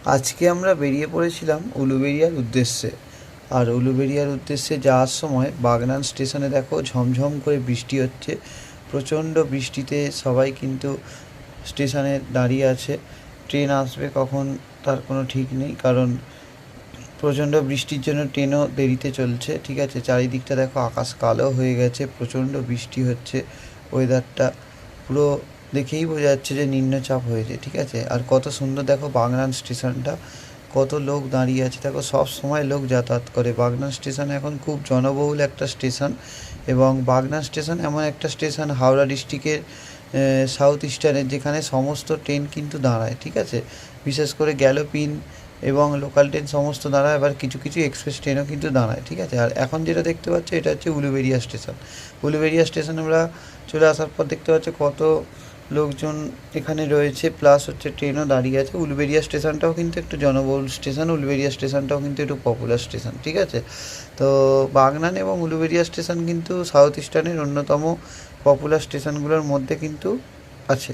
আজকে আমরা বেরিয়ে পড়েছিলাম উলুবেড়িয়ার উদ্দেশ্যে। আর উলুবেড়িয়ার উদ্দেশ্যে যাওয়ার সময় বাগনান স্টেশনে দেখো ঝমঝম করে বৃষ্টি হচ্ছে। প্রচণ্ড বৃষ্টিতে সবাই কিন্তু স্টেশনে দাঁড়িয়ে আছে। ট্রেন আসবে কখন তার কোনো ঠিক নেই, কারণ প্রচণ্ড বৃষ্টির জন্য ট্রেনও দেরিতে চলছে। ঠিক আছে, চারিদিকটা দেখো আকাশ কালো হয়ে গেছে, প্রচণ্ড বৃষ্টি হচ্ছে। ওয়েদারটা পুরো দেখেই বোঝা যাচ্ছে যে নিম্নচাপ হয়েছে। ঠিক আছে, আর কত সুন্দর দেখো বাগনান স্টেশনটা, কত লোক দাঁড়িয়ে আছে দেখো। সব সময় লোক যাতায়াত করে। বাগনান স্টেশন এখন খুব জনবহুল একটা স্টেশন, এবং বাগনান স্টেশন এমন একটা স্টেশন হাওড়া ডিস্ট্রিক্টের সাউথ ইস্টার্নের, যেখানে সমস্ত ট্রেন কিন্তু দাঁড়ায়। ঠিক আছে, বিশেষ করে গ্যালোপিন এবং লোকাল ট্রেন সমস্ত দাঁড়ায়, আবার কিছু কিছু এক্সপ্রেস ট্রেনও কিন্তু দাঁড়ায়। ঠিক আছে, আর এখন যেটা দেখতে পাচ্ছ এটা হচ্ছে উলুবেড়িয়া স্টেশন। উলুবেড়িয়া স্টেশনে আমরা চলে আসার পর দেখতে পাচ্ছ কত লোকজন এখানে রয়েছে, প্লাস হচ্ছে ট্রেনও দাঁড়িয়ে আছে। উলুবেড়িয়া স্টেশনটাও কিন্তু একটু জনবহুল স্টেশন, উলুবেড়িয়া স্টেশনটাও কিন্তু একটু পপুলার স্টেশন। ঠিক আছে, তো বাগনান এবং উলুবেড়িয়া স্টেশন কিন্তু সাউথ ইস্টার্নের অন্যতম পপুলার স্টেশনগুলোর মধ্যে কিন্তু আছে।